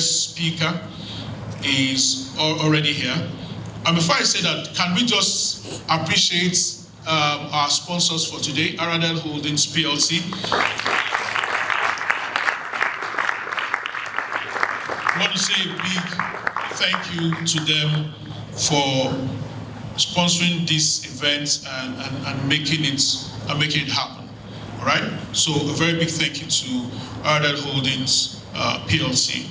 guest speaker is already here. And before I say that, can we just appreciate our sponsors for today, Aradel Holdings PLC. I want to say a big thank you to them for sponsoring this event and making it happen. All right. So a very big thank you to Aradel Holdings PLC,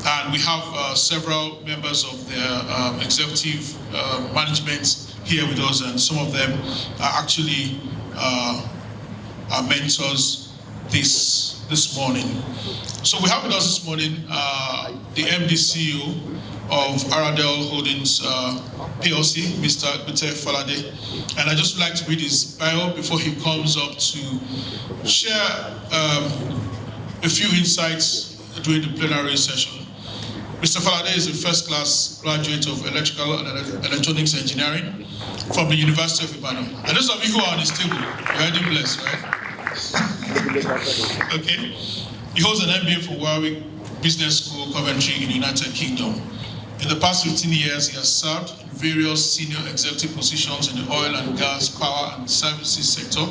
and we have several members of their executive management here with us, and some of them are actually our mentors this morning. So we have with us this morning the MD CEO of Aradel Holdings PLC, Mr. Gbite Falade, and I just would like to read his bio before he comes up to share a few insights during the plenary session. Mr. Falade is a first-class graduate of Electrical and Electronics Engineering from the University of Ibadan. And those of you who are on this table, you're already blessed, right? Okay. He holds an MBA from Warwick Business School, Coventry in the United Kingdom. In the past 15 years, he has served in various senior executive positions in the oil and gas, power and services sector,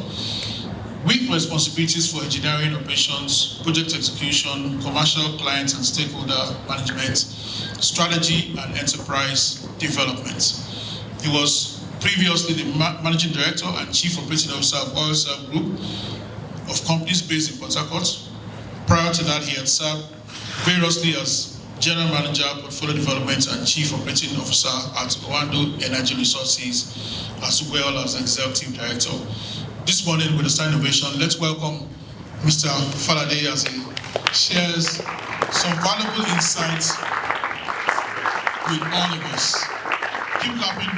with responsibilities for engineering operations, project execution, commercial clients and stakeholder management, strategy and enterprise development. He was previously the Managing Director and Chief Operating Officer of Oilserve Group of companies based in Port Harcourt. Prior to that, he had served variously as General Manager, Portfolio Development and Chief Operating Officer at Owando Energy Resources, as well as Executive Director. This morning, with a standing ovation, let's welcome Mr. Falade as he shares some valuable insights with all of us. Keep clapping.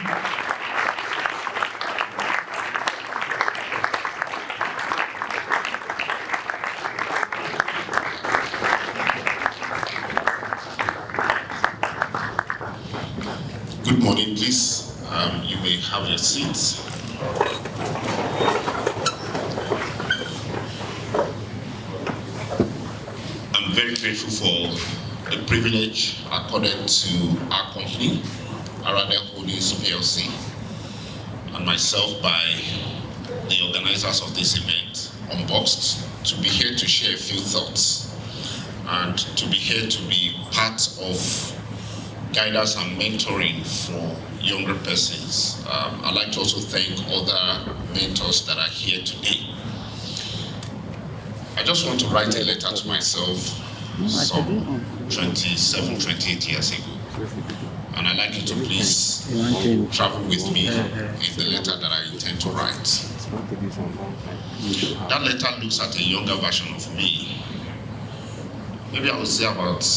Good morning, please. You may have your seats. I'm very grateful for the privilege accorded to our company, Aradel Holdings PLC, and myself by the organizers of this event, Unboxed, to be here to share a few thoughts and to be here to be part of guidance and mentoring for younger persons. I'd like to also thank other mentors that are here today. I just want to write a letter to myself some 27, 28 years ago. And I'd like you to please travel with me in the letter that I intend to write. That letter looks at a younger version of me. Maybe I would say about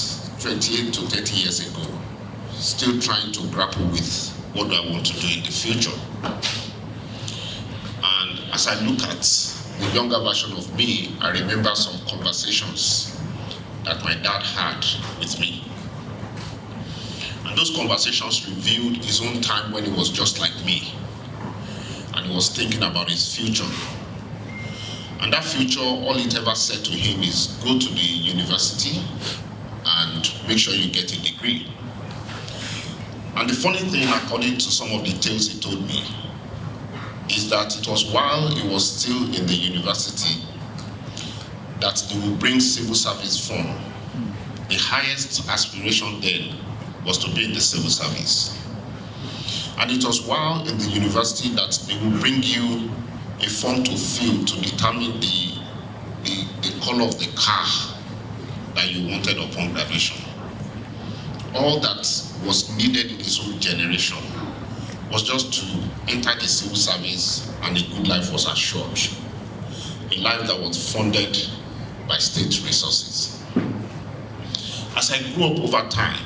28 to 30 years ago, still trying to grapple with what do I want to do in the future. And as I look at the younger version of me, I remember some conversations that my dad had with me. And those conversations revealed his own time when he was just like me. And he was thinking about his future. And that future, all it ever said to him is go to the university and make sure you get a degree. And the funny thing, according to some of the tales he told me, is that it was while he was still in the university that they would bring civil service form. The highest aspiration then was to be in the civil service. And it was while in the university that they would bring you a form to fill to determine the color of the car that you wanted upon graduation. All that was needed in his own generation was just to enter the civil service and a good life was assured. A life that was funded by state resources. As I grew up over time,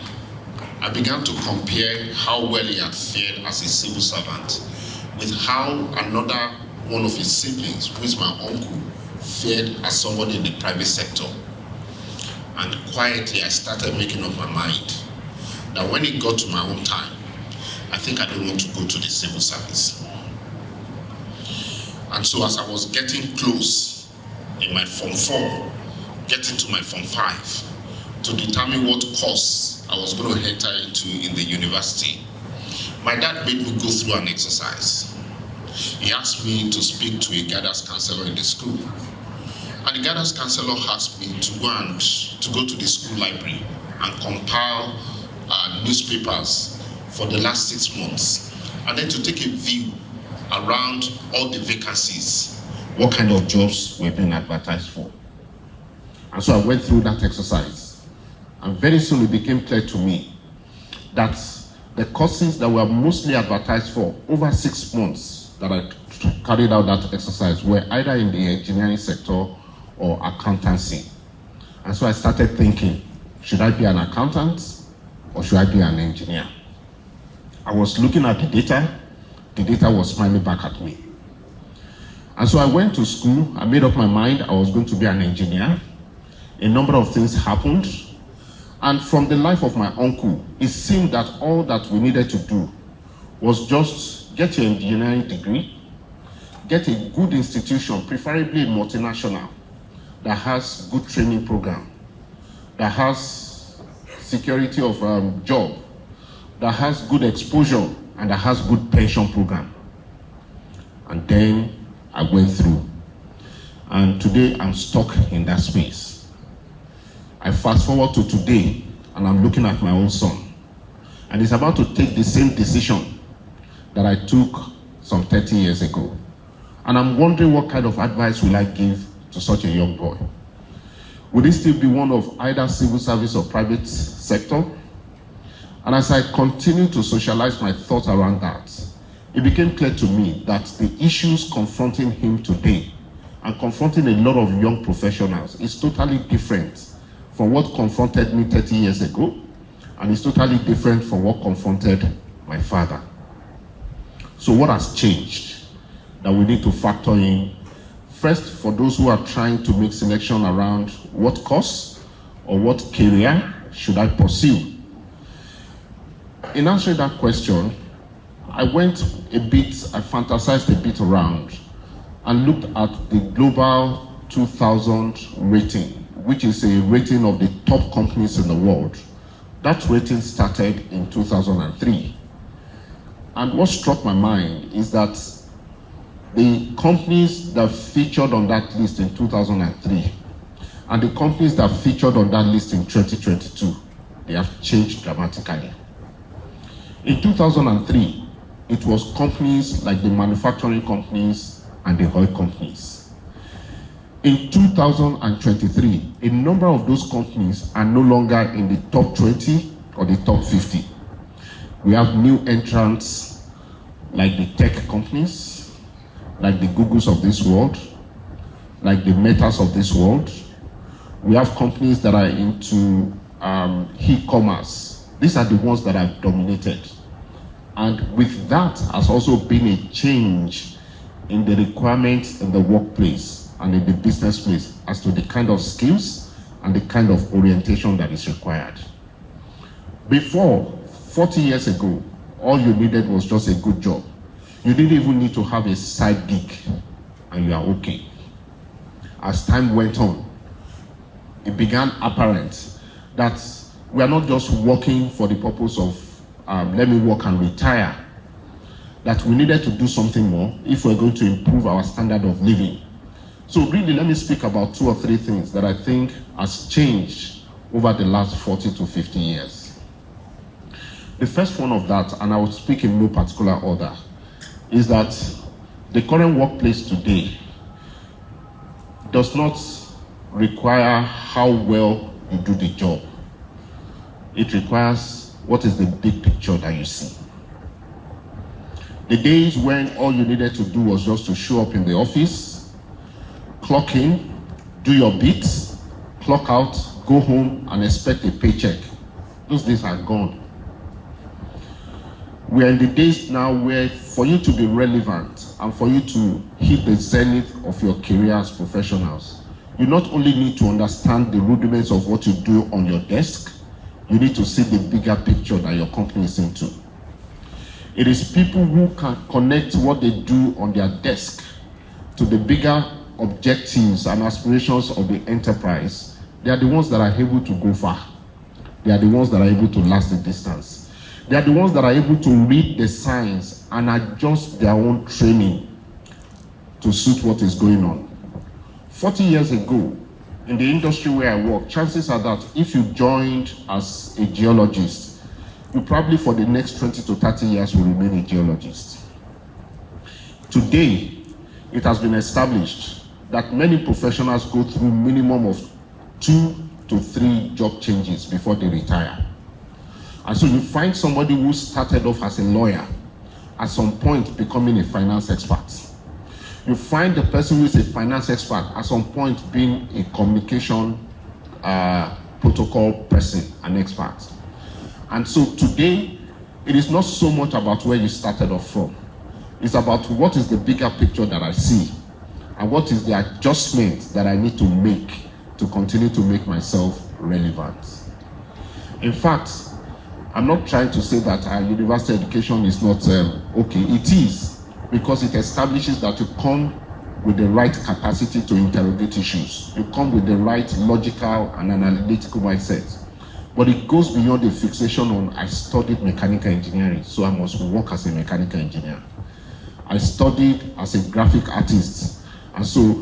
I began to compare how well he had fared as a civil servant with how another one of his siblings, who is my uncle, fared as somebody in the private sector. And quietly I started making up my mind that when it got to my own time, I think I don't want to go to the civil service. And so as I was getting close in my Form 4, getting to my Form 5, to determine what course I was going to enter into in the university, my dad made me go through an exercise. He asked me to speak to a guidance counselor in the school. And the guidance counselor asked me to go to the school library and compile newspapers for the last 6 months, and then to take a view around all the vacancies, what kind of jobs were being advertised for. And so I went through that exercise, and very soon it became clear to me that the courses that were mostly advertised for over 6 months that I carried out that exercise were either in the engineering sector or accountancy. And so I started thinking, should I be an accountant or should I be an engineer? I was looking at the data was smiling back at me. And so I went to school, I made up my mind I was going to be an engineer. A number of things happened. And from the life of my uncle, it seemed that all that we needed to do was just get your engineering degree, get a good institution, preferably a multinational, that has good training program, that has security of job, that has good exposure, and that has good pension program. And then I went through. And today I'm stuck in that space. I fast forward to today, and I'm looking at my own son. And he's about to take the same decision that I took some 30 years ago. And I'm wondering what kind of advice will I give to such a young boy. Would he still be one of either civil service or private sector? And as I continued to socialize my thoughts around that, it became clear to me that the issues confronting him today and confronting a lot of young professionals is totally different from what confronted me 30 years ago, and it's totally different from what confronted my father. So what has changed that we need to factor in? First, for those who are trying to make selection around what course or what career should I pursue? In answering that question, I fantasized a bit around and looked at the Global 2000 rating, which is a rating of the top companies in the world. That rating started in 2003. And what struck my mind is that the companies that featured on that list in 2003 and the companies that featured on that list in 2022, they have changed dramatically. In 2003, it was companies like the manufacturing companies and the oil companies. In 2023, a number of those companies are no longer in the top 20 or the top 50. We have new entrants like the tech companies, like the Googles of this world, like the Metas of this world. We have companies that are into e-commerce. These are the ones that have dominated. And with that has also been a change in the requirements in the workplace and in the business place as to the kind of skills and the kind of orientation that is required. Before, 40 years ago, all you needed was just a good job. You didn't even need to have a side gig, and you are okay. As time went on, it became apparent that we are not just working for the purpose of let me work and retire, that we needed to do something more if we're going to improve our standard of living. So really, let me speak about 2 or 3 things that I think has changed over the last 40 to 50 years. The first one of that, and I will speak in no particular order, is that the current workplace today does not require how well you do the job. It requires what is the big picture that you see. The days when all you needed to do was just to show up in the office, clock in, do your bits, clock out, go home and expect a paycheck, those days are gone. We are in the days now where for you to be relevant and for you to hit the zenith of your career as professionals, you not only need to understand the rudiments of what you do on your desk, you need to see the bigger picture that your company is into. It is people who can connect what they do on their desk to the bigger objectives and aspirations of the enterprise. They are the ones that are able to go far. they are the ones that are able to last the distance. They are the ones that are able to read the signs and adjust their own training to suit what is going on. 40 years ago, in the industry where I work, chances are that if you joined as a geologist, you probably for the next 20 to 30 years will remain a geologist. Today, it has been established that many professionals go through minimum of 2 to 3 job changes before they retire. And so you find somebody who started off as a lawyer, at some point becoming a finance expert. You find the person who is a finance expert at some point being a communication protocol person, an expert. And so today, it is not so much about where you started off from. It's about what is the bigger picture that I see and what is the adjustment that I need to make to continue to make myself relevant. In fact, I'm not trying to say that our university education is not okay. It is, because it establishes that you come with the right capacity to interrogate issues. You come with the right logical and analytical mindset. But it goes beyond the fixation on I studied mechanical engineering, so I must work as a mechanical engineer. I studied as a graphic artist, and so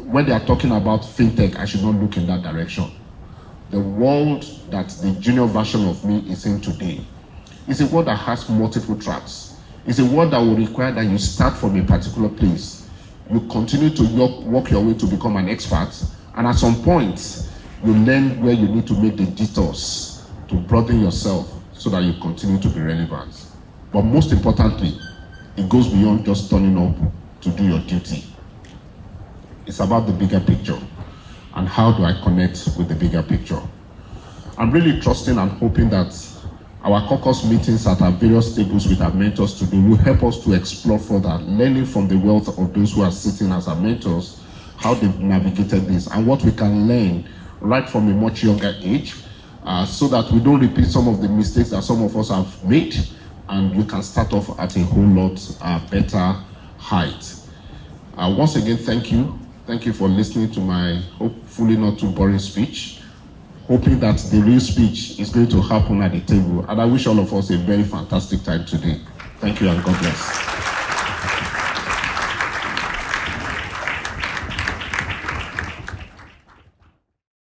when they are talking about fintech, I should not look in that direction. The world that the junior version of me is in today is a world that has multiple tracks. It's a world that will require that you start from a particular place. You continue to work your way to become an expert, and at some point, you learn where you need to make the detours to broaden yourself so that you continue to be relevant. But most importantly, it goes beyond just turning up to do your duty. It's about the bigger picture. And how do I connect with the bigger picture? I'm really trusting and hoping that our caucus meetings at our various tables with our mentors today will help us to explore further, learning from the wealth of those who are sitting as our mentors, how they've navigated this, and what we can learn right from a much younger age, so that we don't repeat some of the mistakes that some of us have made, and we can start off at a whole lot better height. Once again, thank you. Thank you for listening to my hopefully not too boring speech. Hoping that the real speech is going to happen at the table. And I wish all of us a very fantastic time today. Thank you and God bless.